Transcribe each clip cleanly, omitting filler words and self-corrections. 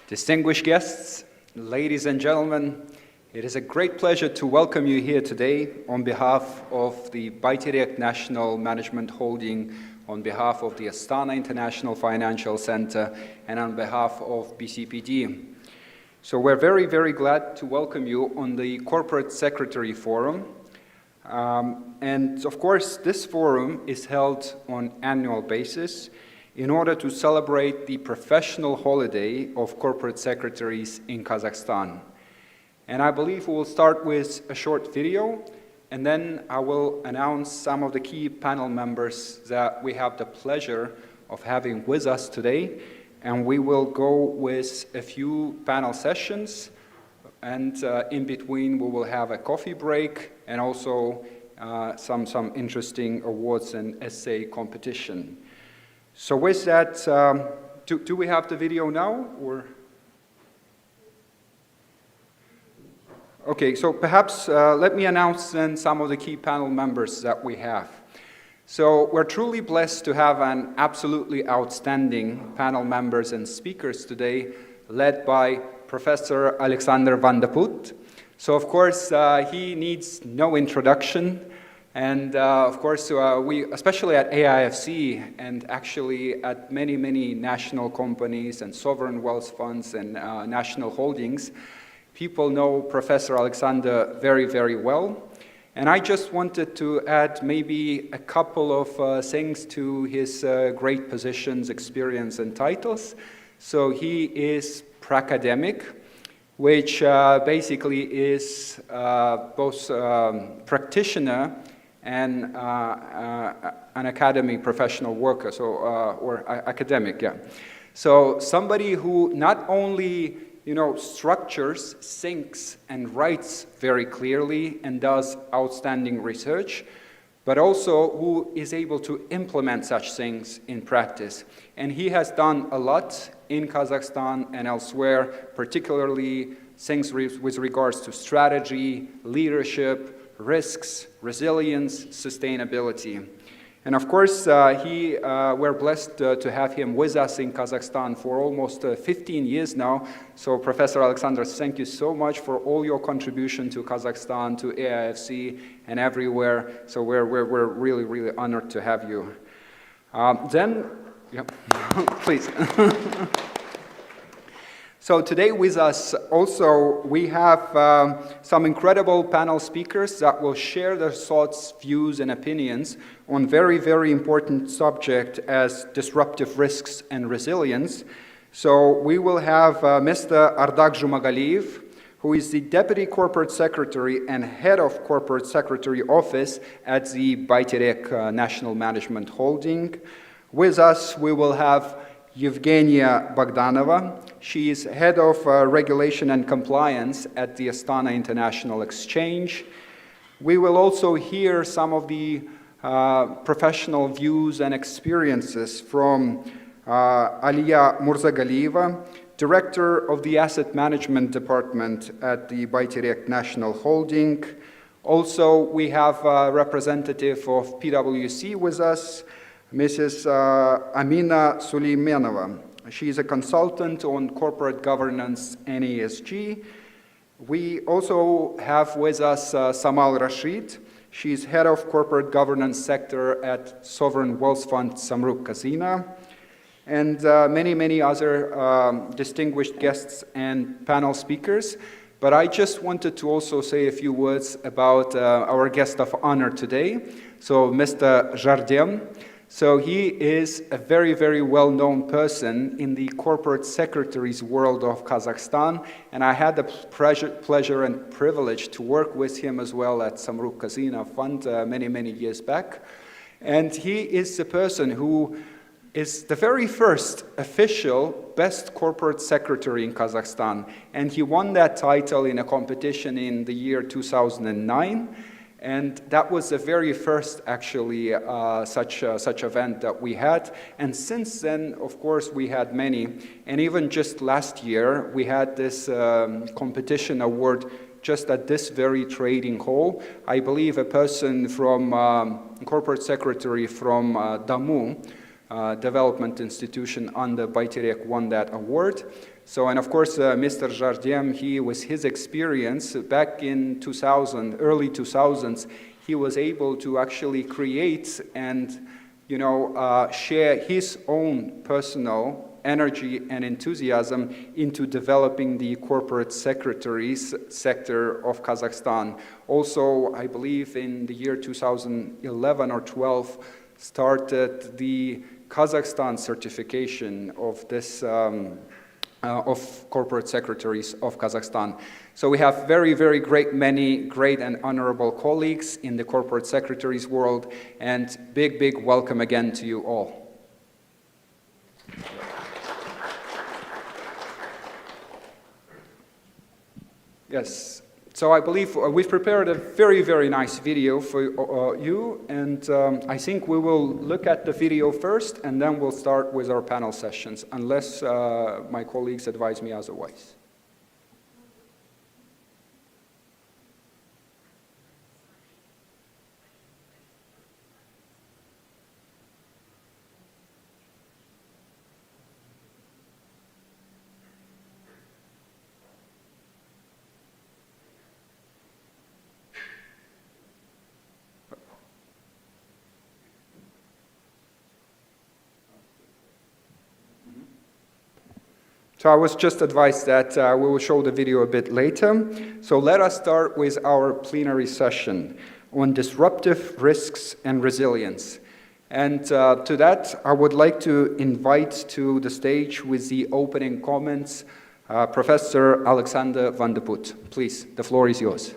Distinguished guests, ladies and gentlemen, it is a great pleasure to welcome you here today on behalf of the Bayteryek National Management Holding, on behalf of the Astana International Financial Center, and on behalf of BCPD. So we're very, very glad to welcome you on the Corporate Secretary Forum. And of course, this forum is held on an annual basis in order to celebrate the professional holiday of corporate secretaries in Kazakhstan. And I believe we will start with a short video, and then I will announce some of the key panel members that we have the pleasure of having with us today. And we will go with a few panel sessions, and in between we will have a coffee break and also some interesting awards and essay competition. So with that, do we have the video now, or? Okay, so perhaps let me announce then some of the key panel members that we have. So we're truly blessed to have an absolutely outstanding panel members and speakers today, led by Professor Alexander Van de Putte. So of course, he needs no introduction. And of course, we, especially at AIFC and actually at many, many national companies and sovereign wealth funds and national holdings, people know Professor Alexander very, very well. And I just wanted to add maybe a couple of things to his great positions, experience, and titles. So he is pracademic, which basically is both practitioner and an academy professional worker, so or academic, yeah. So somebody who not only structures, thinks, and writes very clearly and does outstanding research, but also who is able to implement such things in practice. And he has done a lot in Kazakhstan and elsewhere, particularly things with regards to strategy, leadership, risks, resilience, sustainability. And of course, we're blessed to have him with us in Kazakhstan for almost 15 years now. So Professor Alexander, thank you so much for all your contribution to Kazakhstan, to AIFC, and everywhere. So we're really, really honored to have you. Please. So today with us also we have some incredible panel speakers that will share their thoughts, views, and opinions on very, very important subject as disruptive risks and resilience. So we will have Mr. Ardak Zhumagaliyev, who is the Deputy Corporate Secretary and Head of Corporate Secretary Office at the Bayteryek National Management Holding. With us we will have Evgenia Bogdanova. She is Head of Regulation and Compliance at the Astana International Exchange. We will also hear some of the professional views and experiences from Aliya Murzagaliyeva, Director of the Asset Management Department at the Bayteryek National Holding. Also, we have a representative of PwC with us, Mrs. Amina Suleymanova. She is a consultant on corporate governance and ESG. We also have with us Samal Rashid. She is Head of Corporate Governance Sector at Sovereign Wealth Fund Samruk Kazina. And many, many other distinguished guests and panel speakers. But I just wanted to also say a few words about our guest of honor today. So Mr. Jardem. So he is a very, very well-known person in the corporate secretaries world of Kazakhstan, and I had the pleasure and privilege to work with him as well at Samruk Kazina Fund many, many years back. And he is the person who is the very first official best corporate secretary in Kazakhstan, and he won that title in a competition in the year 2009. And that was the very first, actually, such event that we had. And since then, of course, we had many. And even just last year, we had this competition award just at this very trading hall. I believe a person from, corporate secretary from Damu, development institution under Bayteryek won that award. So, and of course, Mr. Jardiem, with his experience back in 2000, early 2000s, he was able to actually create and, share his own personal energy and enthusiasm into developing the corporate secretaries sector of Kazakhstan. Also, I believe in the year 2011 or 12, started the Kazakhstan certification of this of corporate secretaries of Kazakhstan. So we have many great and honorable colleagues in the corporate secretaries world, and big welcome again to you all. Yes, so I believe we've prepared a very nice video for you, and I think we will look at the video first, and then we'll start with our panel sessions, unless my colleagues advise me otherwise. So I was just advised that we will show the video a bit later. So let us start with our plenary session on disruptive risks and resilience. And to that, I would like to invite to the stage with the opening comments Professor Alexander van de Putte. Please, the floor is yours.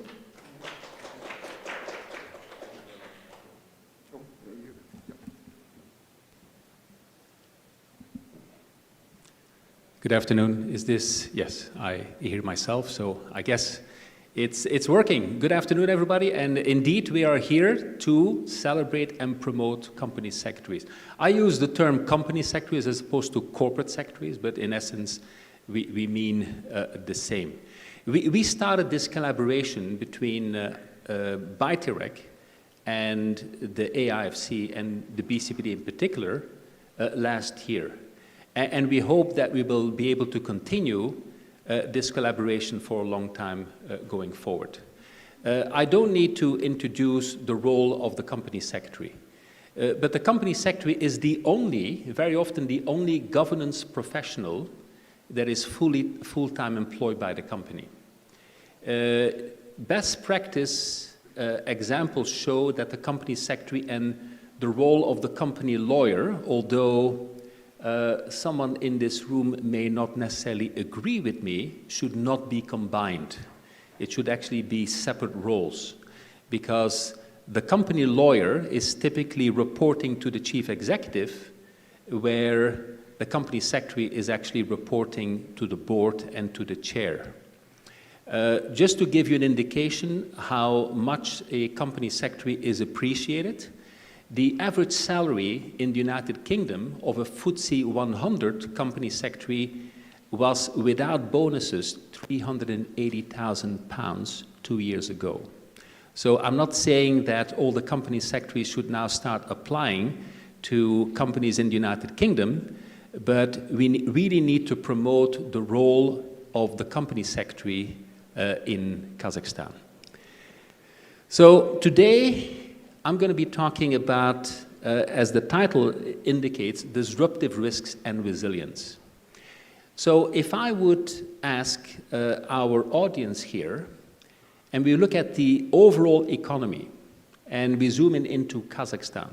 Good afternoon. Is this, yes, I hear myself, so I guess it's working. Good afternoon, everybody, and indeed we are here to celebrate and promote company secretaries. I use the term company secretaries as opposed to corporate secretaries, but in essence, we mean the same. We started this collaboration between BITEREC and the AIFC and the BCPD in particular last year. And we hope that we will be able to continue this collaboration for a long time going forward. I don't need to introduce the role of the company secretary, but the company secretary is very often the only governance professional that is full-time employed by the company. Best practice examples show that the company secretary and the role of the company lawyer, although someone in this room may not necessarily agree with me, should not be combined. It should actually be separate roles, because the company lawyer is typically reporting to the chief executive, where the company secretary is actually reporting to the board and to the chair. Just to give you an indication how much a company secretary is appreciated, the average salary in the United Kingdom of a FTSE 100 company secretary was, without bonuses, £380,000 2 years ago. So I'm not saying that all the company secretaries should now start applying to companies in the United Kingdom, but we really need to promote the role of the company secretary in Kazakhstan. So today, I'm going to be talking about, as the title indicates, disruptive risks and resilience. So if I would ask our audience here, and we look at the overall economy, and we zoom into Kazakhstan,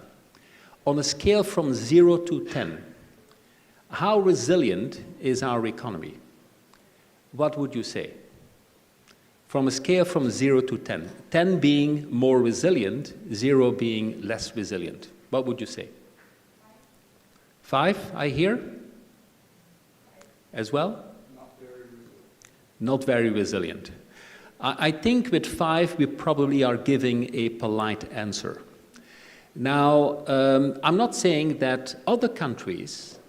on a scale from 0 to 10, how resilient is our economy? What would you say? From a scale from 0 to 10, 10 being more resilient, 0 being less resilient. What would you say? 5, I hear? As well? Not very resilient. I think with 5, we probably are giving a polite answer. Now, I'm not saying that other countries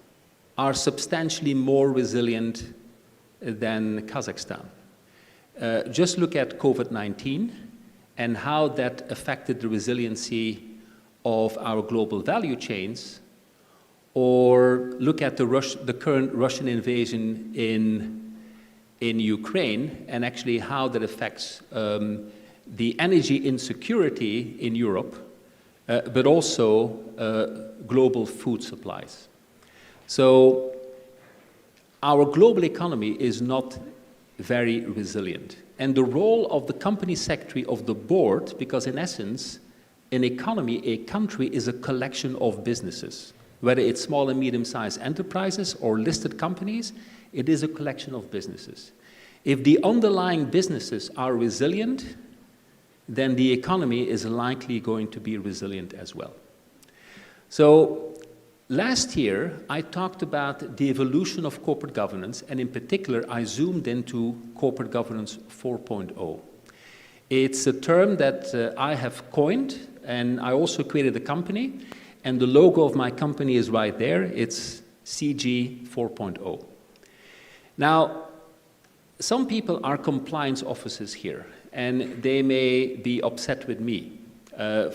are substantially more resilient than Kazakhstan. Just look at COVID-19 and how that affected the resiliency of our global value chains, or look at the current Russian invasion in Ukraine, and actually how that affects the energy insecurity in Europe, but also global food supplies. So our global economy is not very resilient. And the role of the company secretary of the board, because in essence, an economy, a country, is a collection of businesses. Whether it's small and medium-sized enterprises or listed companies, it is a collection of businesses. If the underlying businesses are resilient, then the economy is likely going to be resilient as well. So last year, I talked about the evolution of corporate governance, and in particular, I zoomed into corporate governance 4.0. It's a term that I have coined, and I also created a company, and the logo of my company is right there. It's CG 4.0. Now, some people are compliance officers here, and they may be upset with me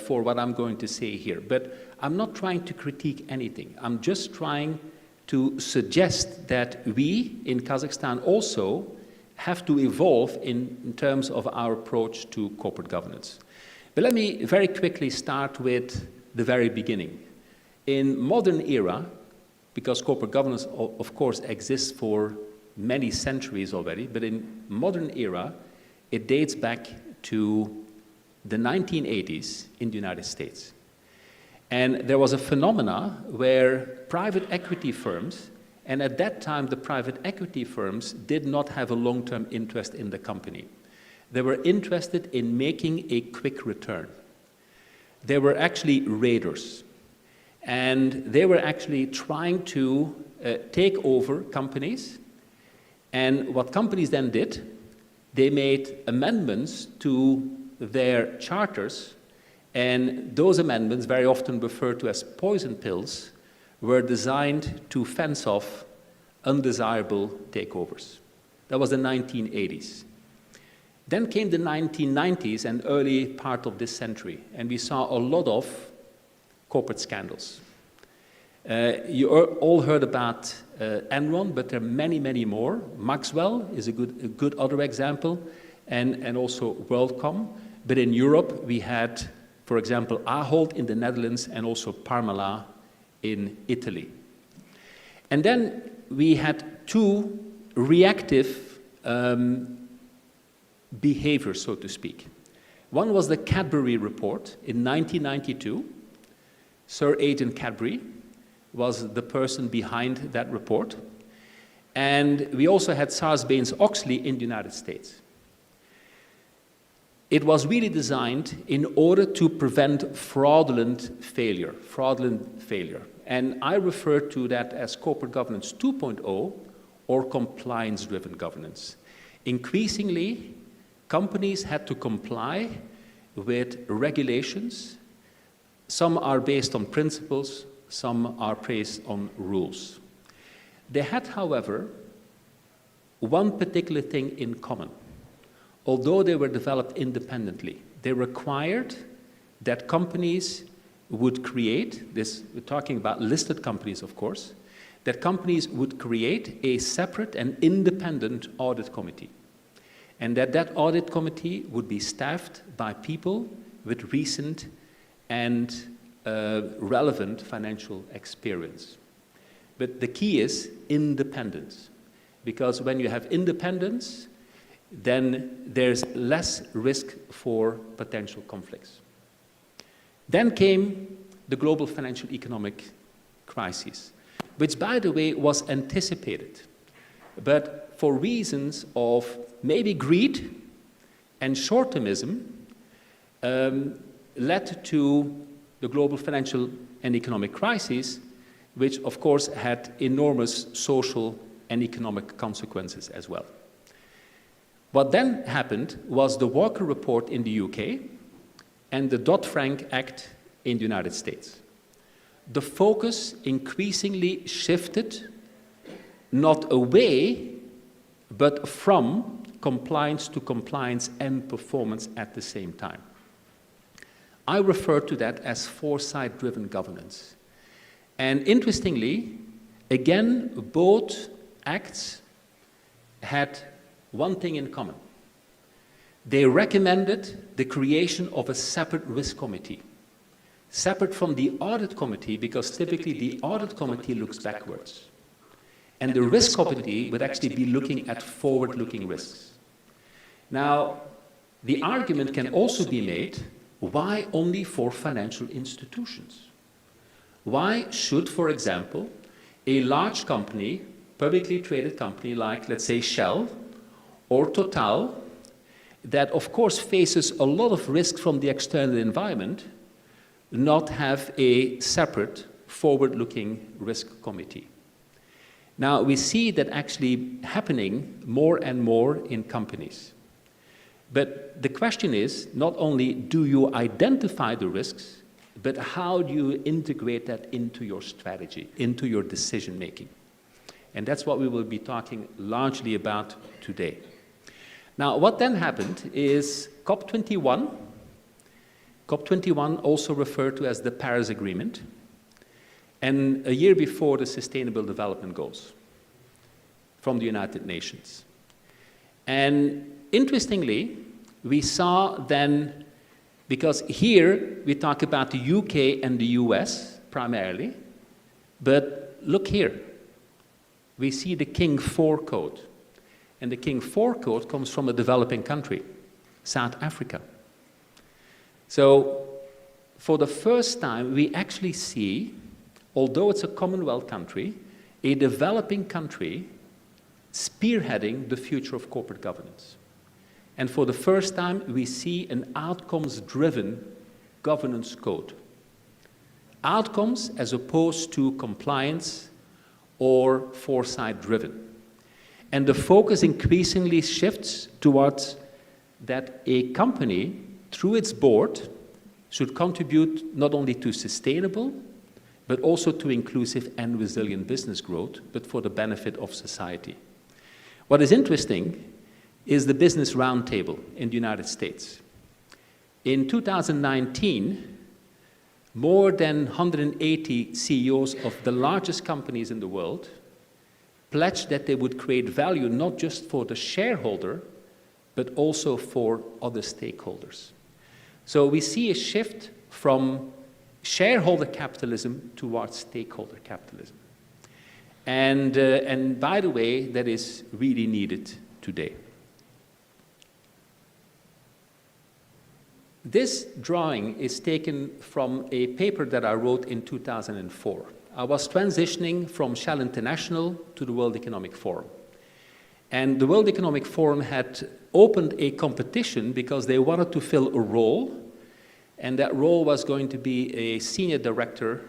for what I'm going to say here, but I'm not trying to critique anything. I'm just trying to suggest that we in Kazakhstan also have to evolve in terms of our approach to corporate governance. But let me very quickly start with the very beginning. In modern era, because corporate governance of course exists for many centuries already, but in modern era, it dates back to the 1980s in the United States. And there was a phenomena where private equity firms, and at that time the private equity firms did not have a long-term interest in the company. They were interested in making a quick return. They were actually raiders. And they were actually trying to take over companies. And what companies then did, they made amendments to their charters, and those amendments, very often referred to as poison pills, were designed to fence off undesirable takeovers. That was the 1980s. Then came the 1990s and early part of this century, and we saw a lot of corporate scandals. You all heard about Enron, but there are many, many more. Maxwell is a good other example, and also WorldCom. But in Europe, we had, for example, Ahold in the Netherlands and also Parmalat in Italy. And then we had two reactive behaviors, so to speak. One was the Cadbury report in 1992. Sir Agent Cadbury was the person behind that report. And we also had Sarbanes-Oxley in the United States. It was really designed in order to prevent fraudulent failure. And I refer to that as corporate governance 2.0 or compliance-driven governance. Increasingly, companies had to comply with regulations. Some are based on principles, some are based on rules. They had, however, one particular thing in common. Although they were developed independently, they required that companies would create, this, we're talking about listed companies, of course, that companies would create a separate and independent audit committee. And that audit committee would be staffed by people with recent and relevant financial experience. But the key is independence, because when you have independence, then there's less risk for potential conflicts. Then came the global financial economic crisis, which, by the way, was anticipated. But for reasons of maybe greed and short-termism, led to the global financial and economic crisis, which, of course, had enormous social and economic consequences as well. What then happened was the Walker Report in the UK and the Dodd-Frank Act in the United States. The focus increasingly shifted not away, but from compliance to compliance and performance at the same time. I refer to that as foresight-driven governance. And interestingly, again, both acts had one thing in common. They recommended the creation of a separate risk committee, separate from the audit committee, because typically the audit committee looks backwards. And the risk committee would actually be looking at forward-looking risks. Now, the argument can also be made, why only for financial institutions? Why should, for example, a large company, publicly traded company like, let's say, Shell or Total, that of course faces a lot of risk from the external environment, not have a separate forward-looking risk committee? Now, we see that actually happening more and more in companies. But the question is, not only do you identify the risks, but how do you integrate that into your strategy, into your decision-making? And that's what we will be talking largely about today. Now, what then happened is COP21, COP21 also referred to as the Paris Agreement, and a year before the Sustainable Development Goals from the United Nations. And interestingly, we saw then, because here we talk about the UK and the US primarily, but look here, we see the King IV Code. And the King IV Code comes from a developing country, South Africa. So for the first time, we actually see, although it's a Commonwealth country, a developing country spearheading the future of corporate governance. And for the first time, we see an outcomes-driven governance code. Outcomes as opposed to compliance or foresight-driven. And the focus increasingly shifts towards that a company, through its board, should contribute not only to sustainable, but also to inclusive and resilient business growth, but for the benefit of society. What is interesting is the Business Roundtable in the United States. In 2019, more than 180 CEOs of the largest companies in the world pledged that they would create value not just for the shareholder, but also for other stakeholders. So we see a shift from shareholder capitalism towards stakeholder capitalism. And by the way, that is really needed today. This drawing is taken from a paper that I wrote in 2004. I was transitioning from Shell International to the World Economic Forum. And the World Economic Forum had opened a competition because they wanted to fill a role, and that role was going to be a senior director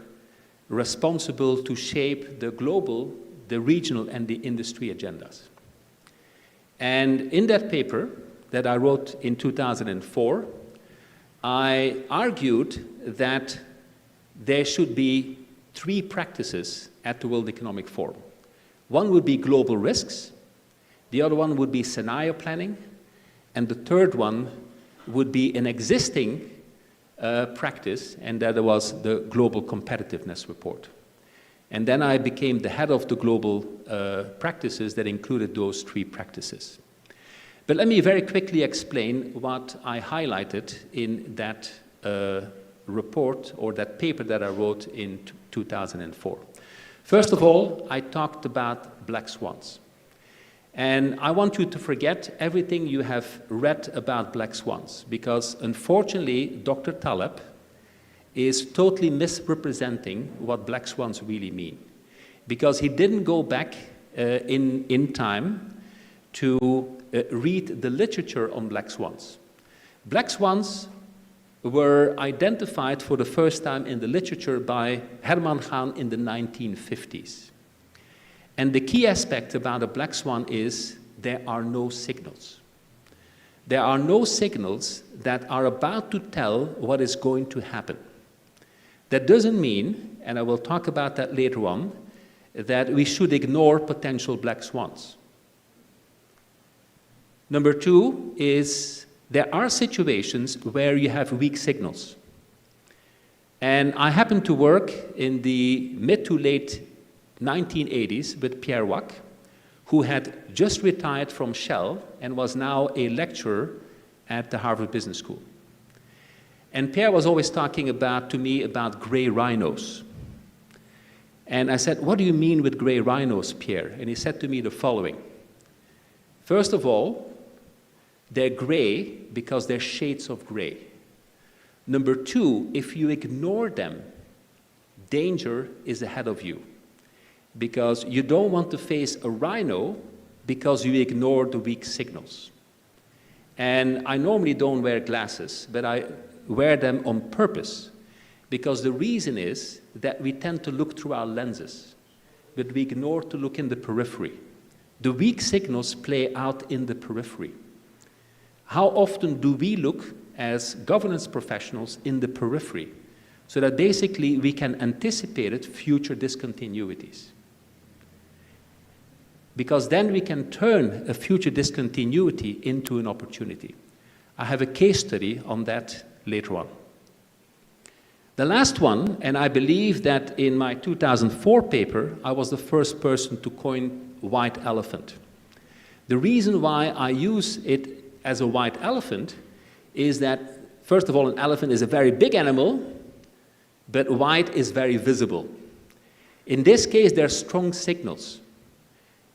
responsible to shape the global, the regional, and the industry agendas. And in that paper that I wrote in 2004, I argued that there should be three practices at the World Economic Forum. One would be global risks, the other one would be scenario planning, and the third one would be an existing practice, and that was the Global Competitiveness Report. And then I became the head of the global practices that included those three practices. But let me very quickly explain what I highlighted in that report or that paper that I wrote in 2004. First of all, I talked about black swans. And I want you to forget everything you have read about black swans, because unfortunately, Dr. Taleb is totally misrepresenting what black swans really mean, because he didn't go back in time to read the literature on black swans. Black swans were identified for the first time in the literature by Herman Khan in the 1950s. And the key aspect about a black swan is there are no signals. There are no signals that are about to tell what is going to happen. That doesn't mean, and I will talk about that later on, that we should ignore potential black swans. Number two is there are situations where you have weak signals. And I happened to work in the mid to late 1980s with Pierre Wack, who had just retired from Shell and was now a lecturer at the Harvard Business School. And Pierre was always talking to me about gray rhinos. And I said, what do you mean with gray rhinos, Pierre? And he said to me the following. First of all, they're gray because they're shades of gray. Number two, if you ignore them, danger is ahead of you. Because you don't want to face a rhino because you ignore the weak signals. And I normally don't wear glasses, but I wear them on purpose, because the reason is that we tend to look through our lenses, but we ignore to look in the periphery. The weak signals play out in the periphery. How often do we look as governance professionals in the periphery, so that basically we can anticipate future discontinuities? Because then we can turn a future discontinuity into an opportunity. I have a case study on that later on. The last one, and I believe that in my 2004 paper, I was the first person to coin white elephant. The reason why I use it as a white elephant is that, first of all, an elephant is a very big animal, but white is very visible. In this case, there are strong signals.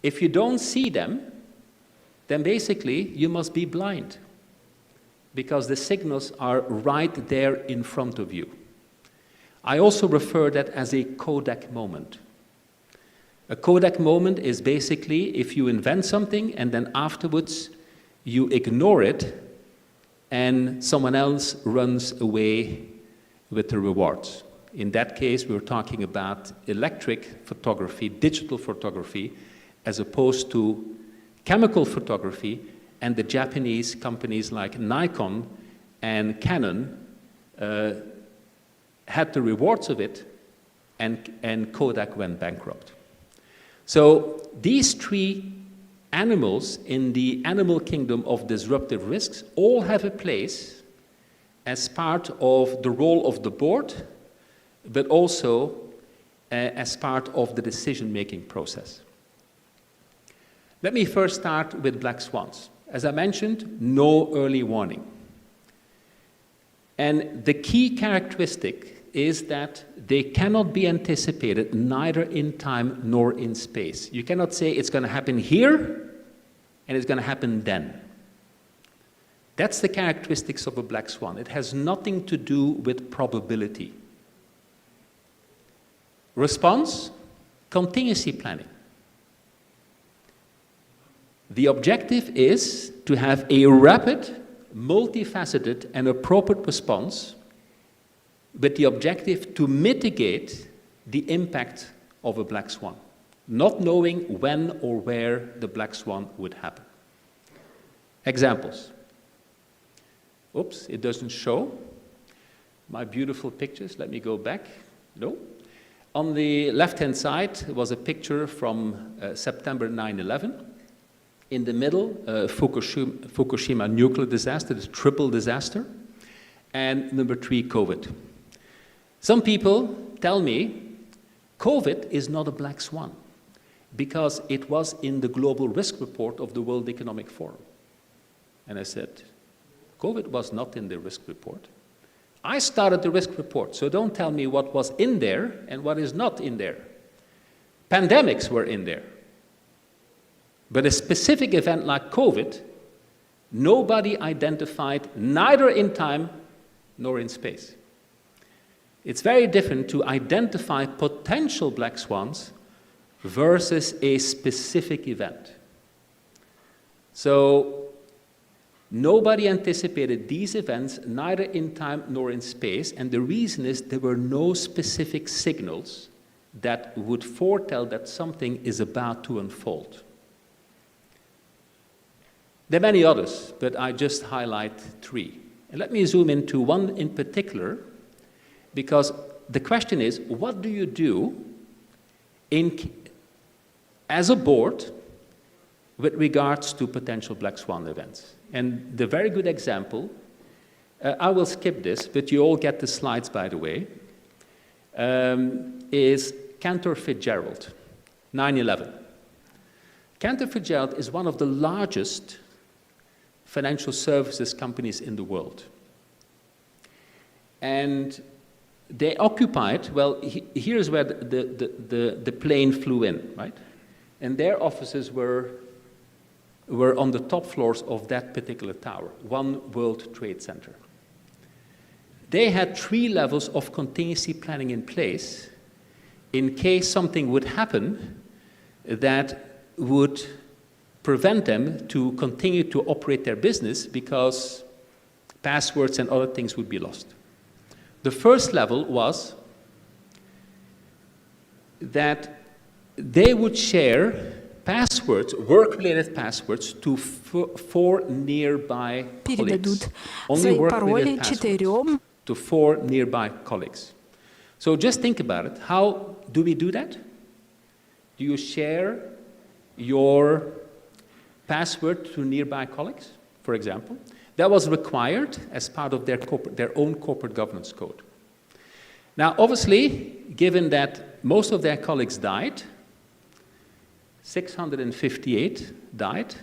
If you don't see them, then basically you must be blind, because the signals are right there in front of you. I also refer that as a Kodak moment. A Kodak moment is basically if you invent something and then afterwards you ignore it and someone else runs away with the rewards. In that case, we're talking about electric photography, digital photography, as opposed to chemical photography, and the Japanese companies like Nikon and Canon had the rewards of it, and Kodak went bankrupt. So these three animals in the animal kingdom of disruptive risks all have a place as part of the role of the board, but also as part of the decision-making process. Let me first start with black swans. As I mentioned, no early warning. And the key characteristic is that they cannot be anticipated neither in time nor in space. You cannot say it's going to happen here and it's going to happen then. That's the characteristics of a black swan. It has nothing to do with probability. Response, contingency planning. The objective is to have a rapid, multifaceted, and appropriate response, with the objective to mitigate the impact of a black swan, not knowing when or where the black swan would happen. Examples. Oops, it doesn't show my beautiful pictures. Let me go back. No. On the left-hand side was a picture from September 9/11. In the middle, Fukushima nuclear disaster, the triple disaster. And number 3, COVID. Some people tell me COVID is not a black swan because it was in the global risk report of the World Economic Forum. And I said, COVID was not in the risk report. I started the risk report, so don't tell me what was in there and what is not in there. Pandemics were in there. But a specific event like COVID, nobody identified neither in time nor in space. It's very different to identify potential black swans versus a specific event. So nobody anticipated these events neither in time nor in space, and the reason is there were no specific signals that would foretell that something is about to unfold. There are many others, but I just highlight 3. And let me zoom into one in particular, because the question is, what do you do as a board with regards to potential black swan events? And the very good example, I will skip this, but you all get the slides, by the way. is Cantor Fitzgerald, 9/11. Cantor Fitzgerald is one of the largest financial services companies in the world. And they occupied, well, here's where the plane flew in, right? And their offices were on the top floors of that particular tower, One World Trade Center. They had 3 levels of contingency planning in place in case something would happen that would prevent them to continue to operate their business because passwords and other things would be lost. The first level was that they would share passwords, work-related passwords, to 4 nearby colleagues. Only work-related passwords to 4 nearby colleagues. So just think about it. How do we do that? Do you share your password to nearby colleagues, for example? That was required as part of their own corporate governance code. Now, obviously, given that most of their colleagues died, 658 died,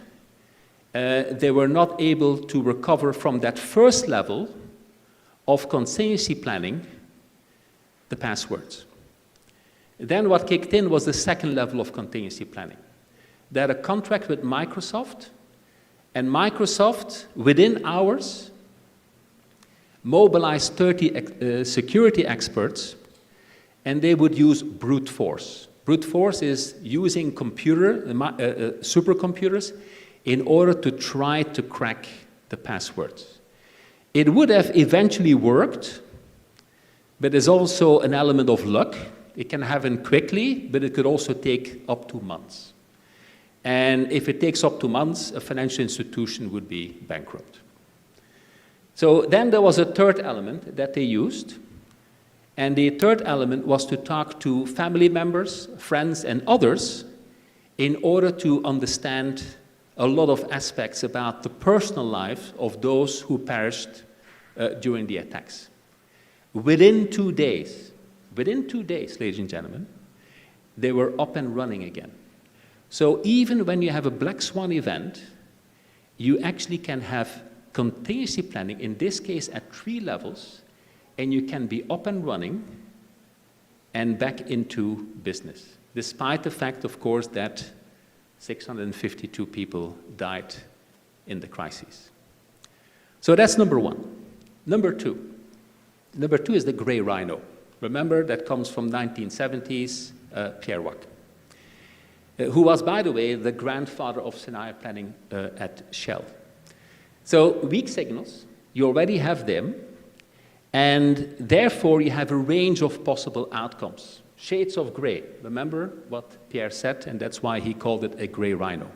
they were not able to recover from that first level of contingency planning the passwords. Then what kicked in was the second level of contingency planning. They had a contract with Microsoft, and Microsoft, within hours, mobilized 30 security experts, and they would use brute force. Brute force is using supercomputers in order to try to crack the passwords. It would have eventually worked, but there's also an element of luck. It can happen quickly, but it could also take up to months. And if it takes up to months, a financial institution would be bankrupt. So then there was a third element that they used, and the third element was to talk to family members, friends, and others in order to understand a lot of aspects about the personal life of those who perished during the attacks. Within 2 days, ladies and gentlemen, they were up and running again. So even when you have a black swan event, you actually can have contingency planning, in this case at 3 levels, and you can be up and running and back into business, despite the fact, of course, that 652 people died in the crisis. So that's number 1. Number 2. Number 2 is the gray rhino. Remember, that comes from 1970s, Pierre Wack, who was, by the way, the grandfather of scenario planning at Shell. So weak signals, you already have them, and therefore you have a range of possible outcomes. Shades of gray. Remember what Pierre said, and that's why he called it a gray rhino.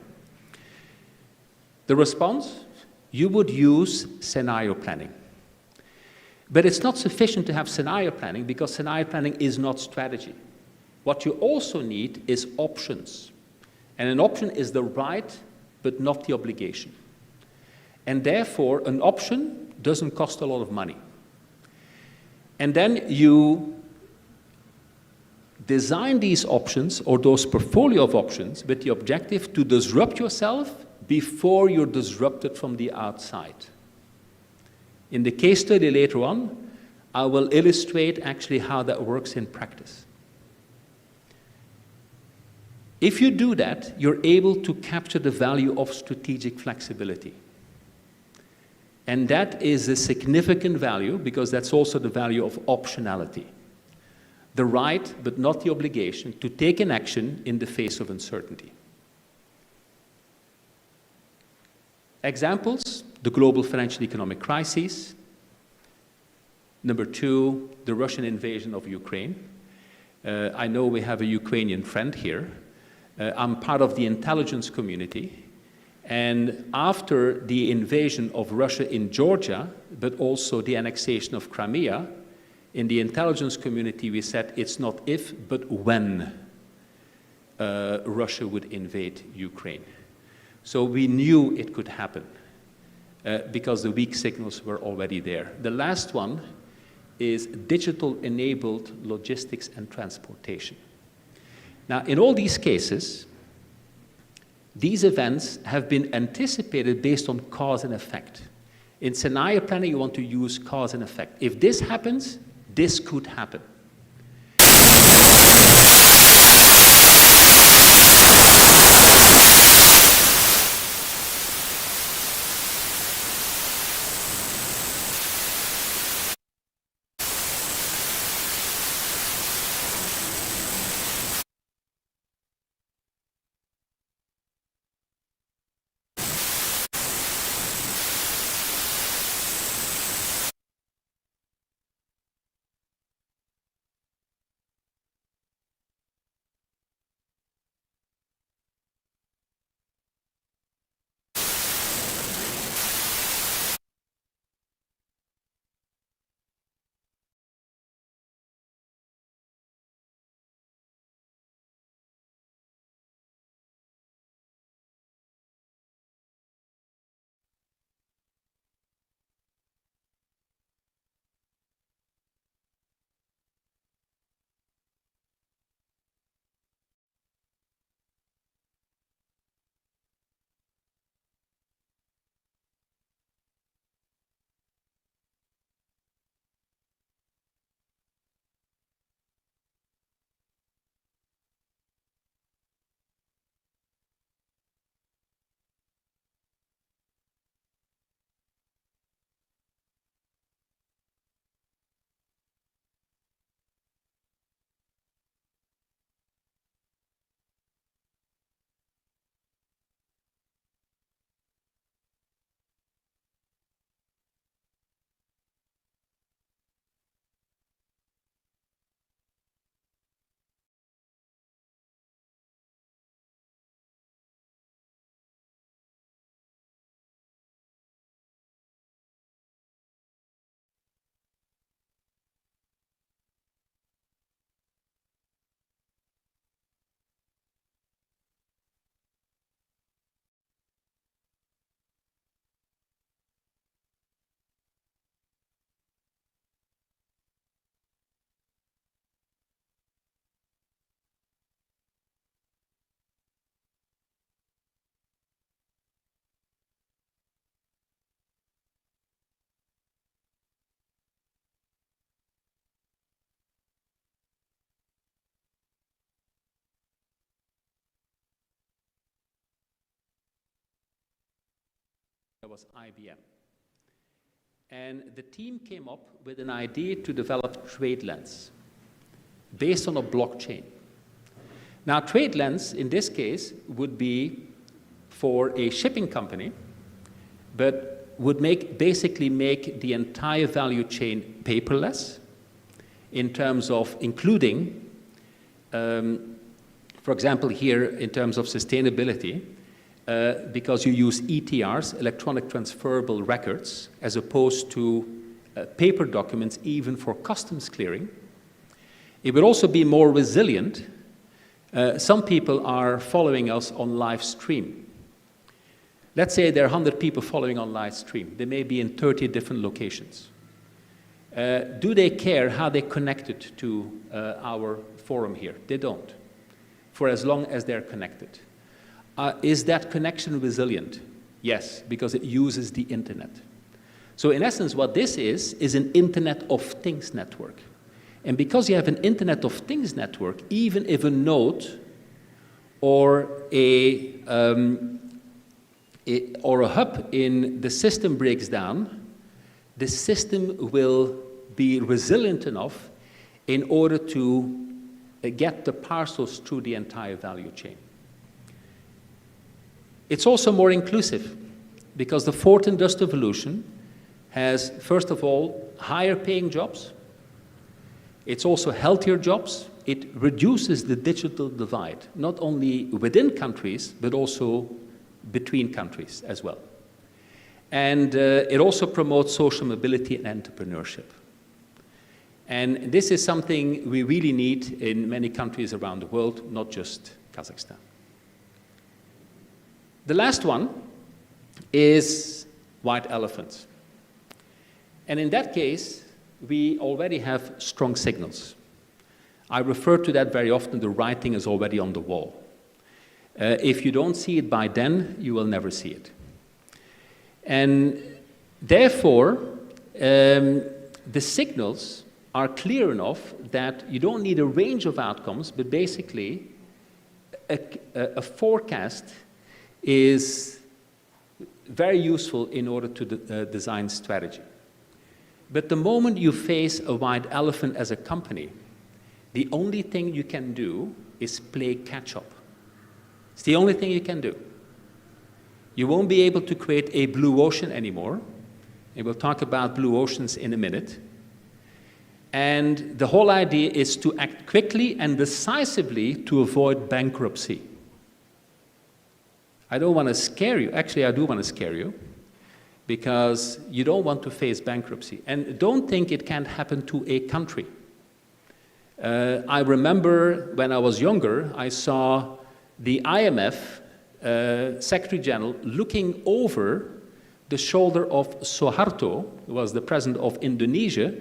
The response, you would use scenario planning. But it's not sufficient to have scenario planning, because scenario planning is not strategy. What you also need is options. And an option is the right, but not the obligation. And therefore, an option doesn't cost a lot of money. And then you design these options, or those portfolio of options, with the objective to disrupt yourself before you're disrupted from the outside. In the case study later on, I will illustrate actually how that works in practice. If you do that, you're able to capture the value of strategic flexibility. And that is a significant value, because that's also the value of optionality. The right, but not the obligation, to take an action in the face of uncertainty. Examples: the global financial economic crisis. Number 2, the Russian invasion of Ukraine. I know we have a Ukrainian friend here. I'm part of the intelligence community. And after the invasion of Russia in Georgia, but also the annexation of Crimea, in the intelligence community we said it's not if, but when Russia would invade Ukraine. So we knew it could happen because the weak signals were already there. The last one is digital-enabled logistics and transportation. Now, in all these cases, these events have been anticipated based on cause and effect. In scenario planning, you want to use cause and effect. If this happens, this could happen. That was IBM. And the team came up with an idea to develop TradeLens based on a blockchain. Now, TradeLens, in this case, would be for a shipping company, but would basically make the entire value chain paperless in terms of including, for example, here in terms of sustainability, because you use ETRs, electronic transferable records, as opposed to paper documents even for customs clearing. It would also be more resilient. Some people are following us on live stream. Let's say there are 100 people following on live stream. They may be in 30 different locations. Do they care how they connected to our forum here? They don't, for as long as they're connected. Is that connection resilient? Yes, because it uses the internet. So in essence, what this is an Internet of Things network. And because you have an Internet of Things network, even if a node or a hub in the system breaks down, the system will be resilient enough in order to get the parcels through the entire value chain. It's also more inclusive because the fourth industrial revolution has, first of all, higher paying jobs. It's also healthier jobs. It reduces the digital divide, not only within countries, but also between countries as well. And it also promotes social mobility and entrepreneurship. And this is something we really need in many countries around the world, not just Kazakhstan. The last one is white elephants. And in that case, we already have strong signals. I refer to that very often, the writing is already on the wall. If you don't see it by then, you will never see it. And therefore, the signals are clear enough that you don't need a range of outcomes, but basically a forecast is very useful in order to design strategy. But the moment you face a white elephant as a company, the only thing you can do is play catch-up. It's the only thing you can do. You won't be able to create a blue ocean anymore, and we'll talk about blue oceans in a minute. And the whole idea is to act quickly and decisively to avoid bankruptcy. I don't want to scare you. Actually, I do want to scare you, because you don't want to face bankruptcy. And don't think it can't happen to a country. I remember when I was younger, I saw the IMF Secretary General looking over the shoulder of Suharto, who was the president of Indonesia,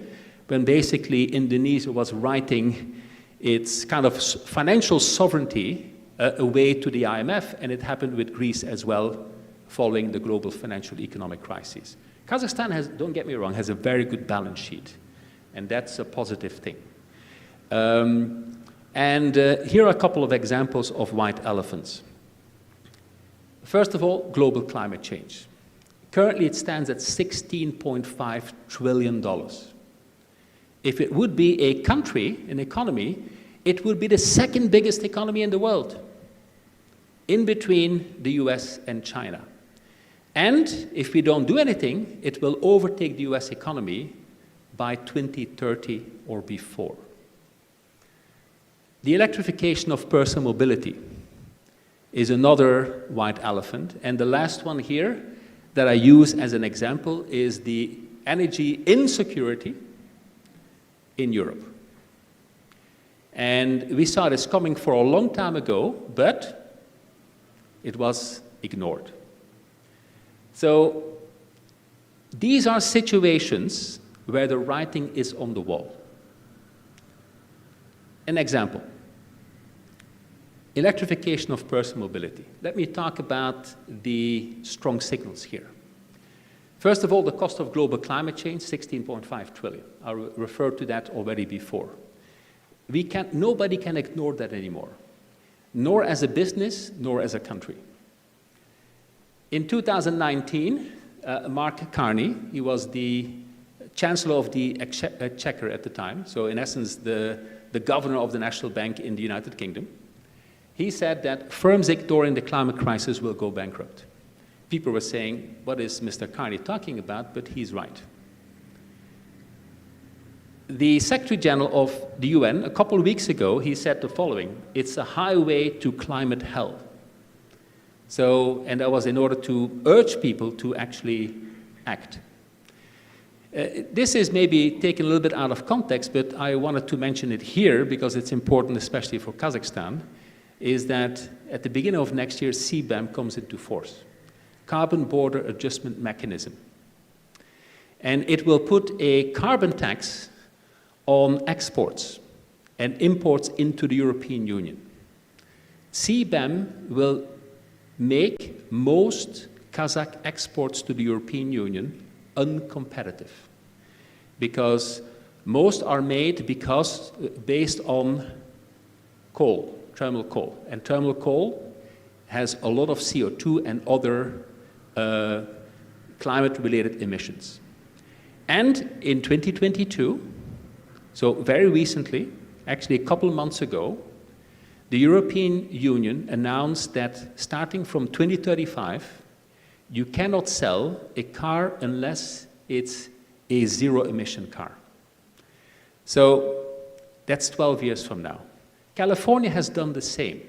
when basically Indonesia was writing its kind of financial sovereignty away to the IMF, and it happened with Greece as well, following the global financial economic crisis. Kazakhstan has, don't get me wrong, has a very good balance sheet, and that's a positive thing. Here are a couple of examples of white elephants. First of all, global climate change. Currently, it stands at $16.5 trillion. If it would be a country, an economy, it would be the second biggest economy in the world, in between the US and China. And if we don't do anything, it will overtake the US economy by 2030 or before. The electrification of personal mobility is another white elephant. And the last one here that I use as an example is the energy insecurity in Europe. And we saw this coming for a long time ago, but it was ignored. So these are situations where the writing is on the wall. An example. Electrification of personal mobility. Let me talk about the strong signals here. First of all, the cost of global climate change, 16.5 trillion. I referred to that already before. Nobody can ignore that anymore, nor as a business, nor as a country. In 2019, Mark Carney, he was the Chancellor of the Exchequer at the time, so in essence, the governor of the National Bank in the United Kingdom. He said that firms ignoring the climate crisis will go bankrupt. People were saying, what is Mr. Carney talking about? But he's right. The Secretary General of the UN, a couple of weeks ago, he said the following: it's a highway to climate hell. So, and that was in order to urge people to actually act. This is maybe taken a little bit out of context, but I wanted to mention it here because it's important, especially for Kazakhstan, is that at the beginning of next year, CBAM comes into force, Carbon Border Adjustment Mechanism. And it will put a carbon tax on exports and imports into the European Union. CBAM will make most Kazakh exports to the European Union uncompetitive, because most are made based on coal, thermal coal. And thermal coal has a lot of CO2 and other climate-related emissions. And in 2022, so very recently, actually a couple of months ago, the European Union announced that starting from 2035, you cannot sell a car unless it's a zero-emission car. So that's 12 years from now. California has done the same.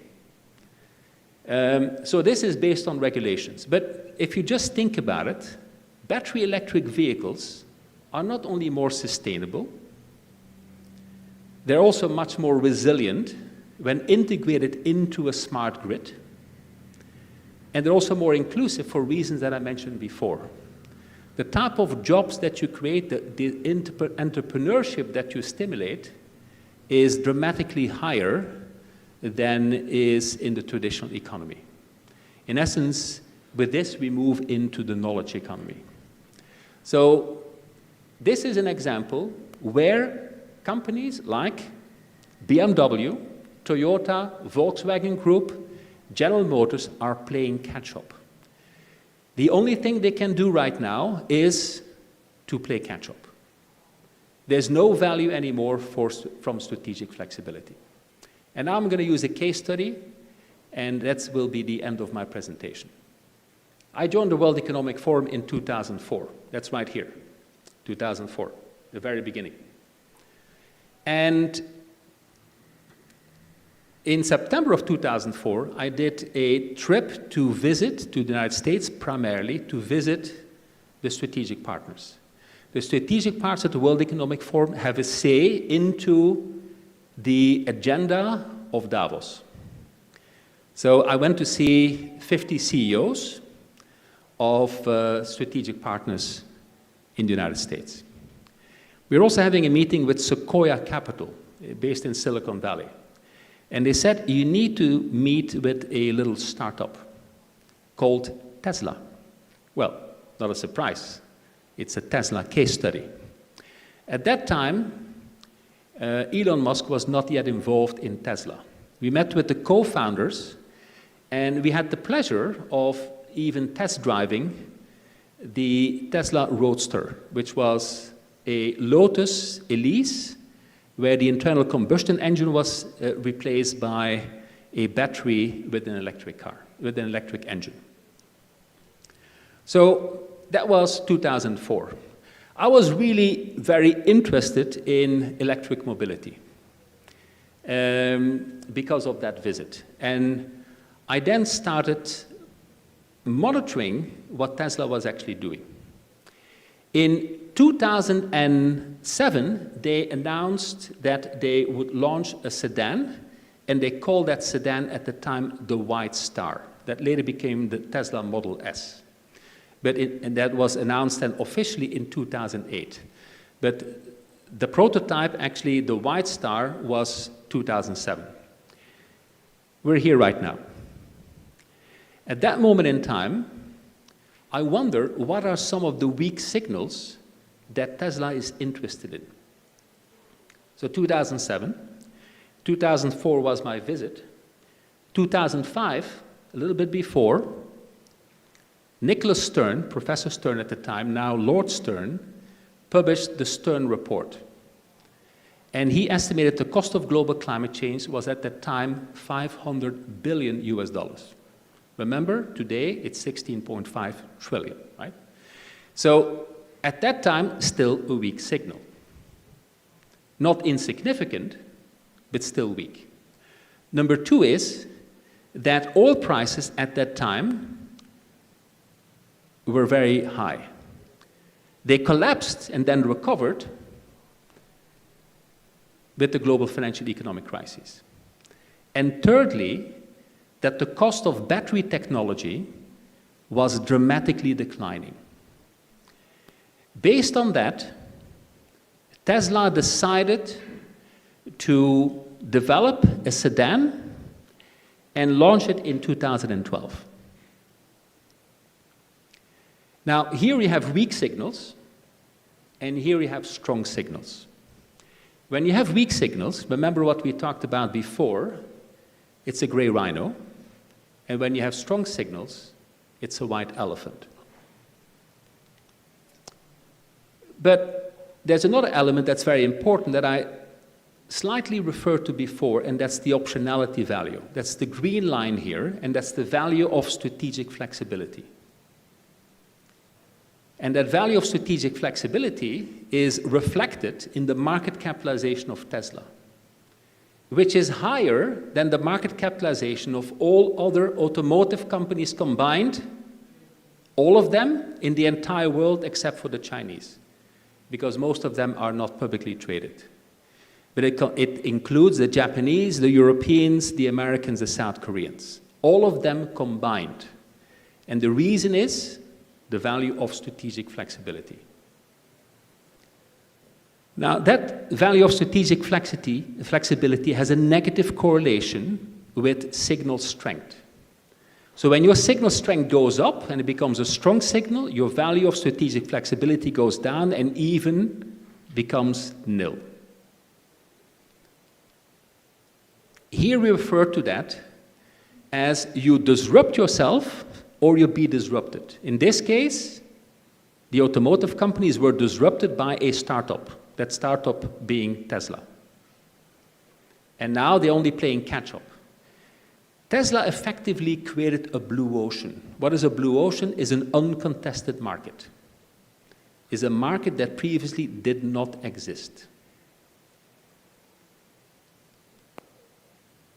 So this is based on regulations. But if you just think about it, battery electric vehicles are not only more sustainable, they're also much more resilient when integrated into a smart grid. And they're also more inclusive for reasons that I mentioned before. the type of jobs that you create, the entrepreneurship that you stimulate is dramatically higher than is in the traditional economy. In essence, with this, we move into the knowledge economy. So this is an example where companies like BMW, Toyota, Volkswagen Group, General Motors are playing catch-up. The only thing they can do right now is to play catch-up. There's no value anymore from strategic flexibility. And now I'm going to use a case study, and that will be the end of my presentation. I joined the World Economic Forum in 2004. That's right here, 2004, the very beginning. And in September of 2004, I did a trip to visit to the United States, primarily to visit the strategic partners. The strategic partners at the World Economic Forum have a say into the agenda of Davos. So I went to see 50 CEOs of strategic partners in the United States. We're also having a meeting with Sequoia Capital, based in Silicon Valley. And they said, you need to meet with a little startup called Tesla. Well, not a surprise. It's a Tesla case study. At that time, Elon Musk was not yet involved in Tesla. We met with the co-founders, and we had the pleasure of even test driving the Tesla Roadster, which was a Lotus Elise, where the internal combustion engine was replaced by a battery with an electric car, with an electric engine. So that was 2004. I was really very interested in electric mobility because of that visit. And I then started monitoring what Tesla was actually doing. In 2007, they announced that they would launch a sedan, and they called that sedan at the time the White Star. That later became the Tesla Model S. And that was announced then officially in 2008. But the prototype, actually, the White Star, was 2007. We're here right now. At that moment in time, I wonder what are some of the weak signals that Tesla is interested in. So 2007, 2004 was my visit. 2005, a little bit before, Nicholas Stern, Professor Stern at the time, now Lord Stern, published the Stern Report. And he estimated the cost of global climate change was at that time $500 billion US. Remember, today it's 16.5 trillion, right? So at that time, still a weak signal. Not insignificant, but still weak. Number two is that oil prices at that time were very high. They collapsed and then recovered with the global financial economic crisis. And thirdly, that the cost of battery technology was dramatically declining. Based on that, Tesla decided to develop a sedan and launch it in 2012. Now, here we have weak signals, and here we have strong signals. When you have weak signals, remember what we talked about before, it's a gray rhino. And when you have strong signals, it's a white elephant. But there's another element that's very important that I slightly referred to before, and that's the optionality value. That's the green line here, and that's the value of strategic flexibility. And that value of strategic flexibility is reflected in the market capitalization of Tesla, which is higher than the market capitalization of all other automotive companies combined, all of them in the entire world except for the Chinese, because most of them are not publicly traded. But it includes the Japanese, the Europeans, the Americans, the South Koreans, all of them combined. And the reason is the value of strategic flexibility. Now, that value of strategic flexibility has a negative correlation with signal strength. So when your signal strength goes up and it becomes a strong signal, your value of strategic flexibility goes down and even becomes nil. Here we refer to that as you disrupt yourself or you be disrupted. In this case, the automotive companies were disrupted by a startup, that startup being Tesla. And now they're only playing catch-up. Tesla effectively created a blue ocean. What is a blue ocean? Is an uncontested market. Is a market that previously did not exist.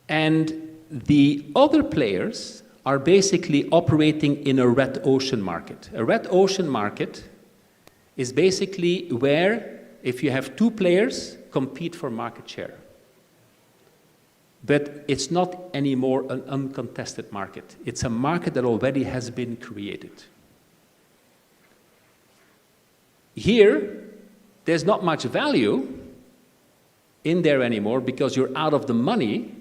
And the other players are basically operating in a red ocean market. A red ocean market is basically where, if you have two players, compete for market share. But it's not anymore an uncontested market. It's a market that already has been created. Here, there's not much value in there anymore because you're out of the money,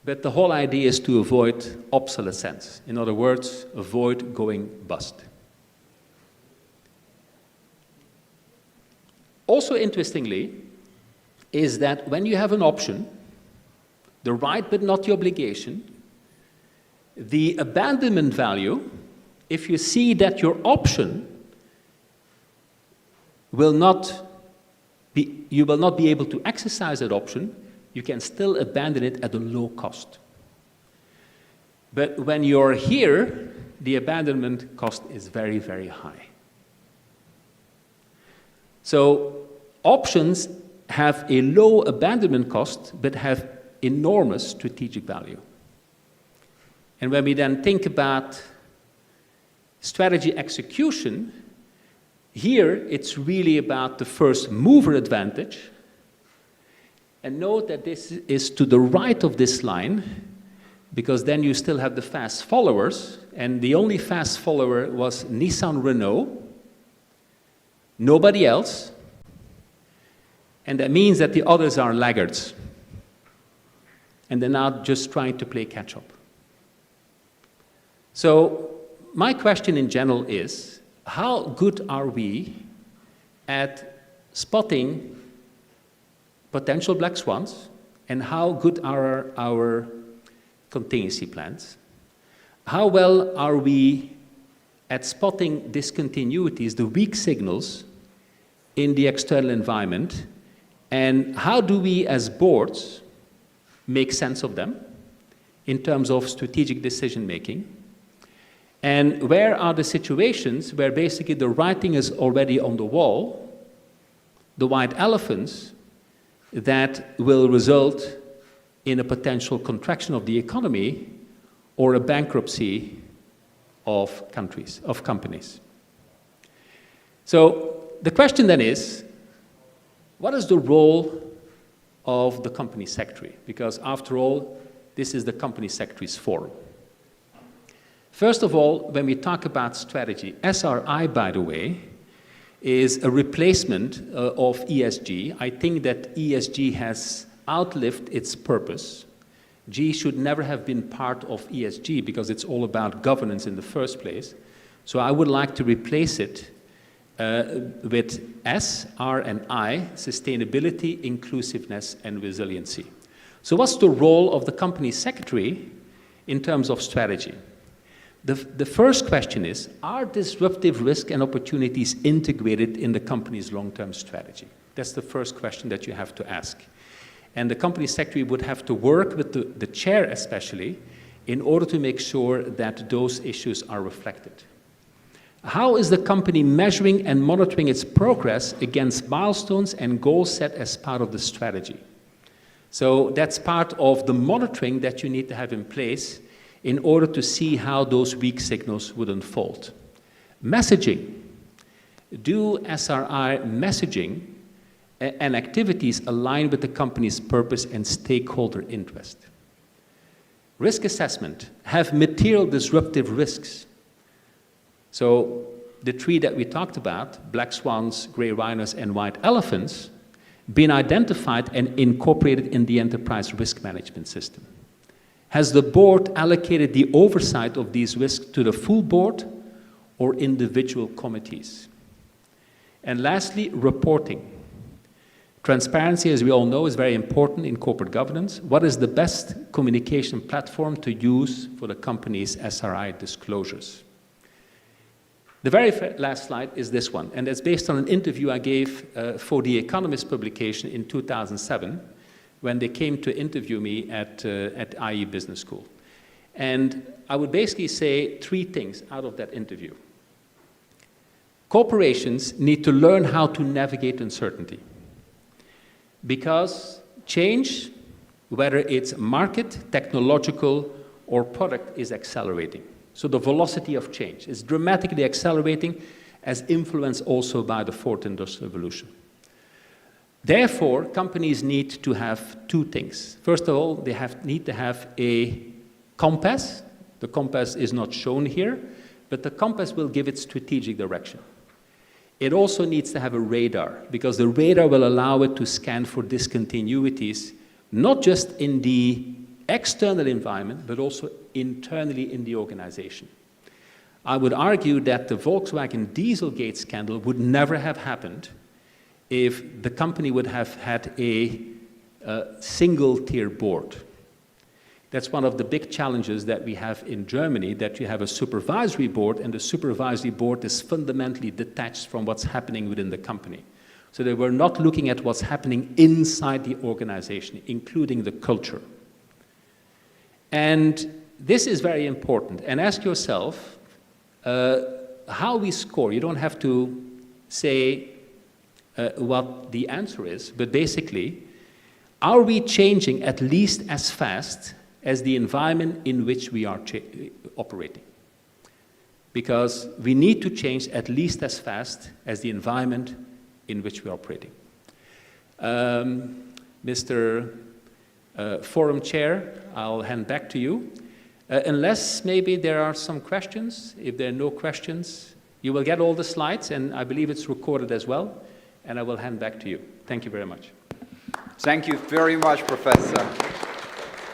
but the whole idea is to avoid obsolescence. In other words, avoid going bust. Also interestingly, is that when you have an option, the right but not the obligation, the abandonment value, if you see that your option will not be, you will not be able to exercise that option, you can still abandon it at a low cost. But when you're here, the abandonment cost is very, very high. So options have a low abandonment cost, but have enormous strategic value. And when we then think about strategy execution, here it's really about the first mover advantage. And note that this is to the right of this line, because then you still have the fast followers, and the only fast follower was Nissan Renault, nobody else. And that means that the others are laggards. And they're now just trying to play catch-up. So my question in general is, how good are we at spotting potential black swans, and how good are our contingency plans? How well are we at spotting discontinuities, the weak signals in the external environment? And how do we, as boards, make sense of them in terms of strategic decision-making? And where are the situations where basically the writing is already on the wall, the white elephants, that will result in a potential contraction of the economy or a bankruptcy of countries, of companies? So the question then is, what is the role of the Company Secretary? Because after all, this is the Company Secretaries Forum. First of all, when we talk about strategy, SRI, by the way, is a replacement of ESG. I think that ESG has outlived its purpose. G should never have been part of ESG because it's all about governance in the first place. So I would like to replace it with S, R, and I, sustainability, inclusiveness, and resiliency. So what's the role of the Company Secretary in terms of strategy? The first question is, are disruptive risks and opportunities integrated in the company's long-term strategy? That's the first question that you have to ask. And the Company Secretary would have to work with the chair especially in order to make sure that those issues are reflected. How is the company measuring and monitoring its progress against milestones and goals set as part of the strategy? So that's part of the monitoring that you need to have in place in order to see how those weak signals would unfold. Messaging. Do SRI messaging and activities align with the company's purpose and stakeholder interest? Risk assessment. Have material disruptive risks So the three that we talked about, black swans, gray rhinos, and white elephants, been identified and incorporated in the enterprise risk management system. Has the board allocated the oversight of these risks to the full board or individual committees? And lastly, reporting. Transparency, as we all know, is very important in corporate governance. What is the best communication platform to use for the company's SRI disclosures? The very last slide is this one, and it's based on an interview I gave for the Economist publication in 2007, when they came to interview me at IE Business School. And I would basically say three things out of that interview. Corporations need to learn how to navigate uncertainty, because change, whether it's market, technological, or product, is accelerating. So the velocity of change is dramatically accelerating, as influenced also by the fourth industrial revolution. Therefore, companies need to have two things. First of all, they need to have a compass. The compass is not shown here, but the compass will give it strategic direction. It also needs to have a radar, because the radar will allow it to scan for discontinuities, not just in the external environment, but also internally in the organization. I would argue that the Volkswagen Dieselgate scandal would never have happened if the company would have had a single-tier board. That's one of the big challenges that we have in Germany, that you have a supervisory board, and the supervisory board is fundamentally detached from what's happening within the company. So they were not looking at what's happening inside the organization, including the culture. And this is very important. And ask yourself how we score. You don't have to say what the answer is, but basically, are we changing at least as fast as the environment in which we are operating? Because we need to change at least as fast as the environment in which we're operating. Mr. Forum Chair, I'll hand back to you. Unless maybe there are some questions. If there are no questions, you will get all the slides, and I believe it's recorded as well, and I will hand back to you. Thank you very much. Thank you very much, Professor.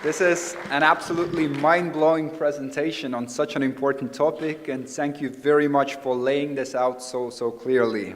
This is an absolutely mind-blowing presentation on such an important topic, and thank you very much for laying this out so clearly.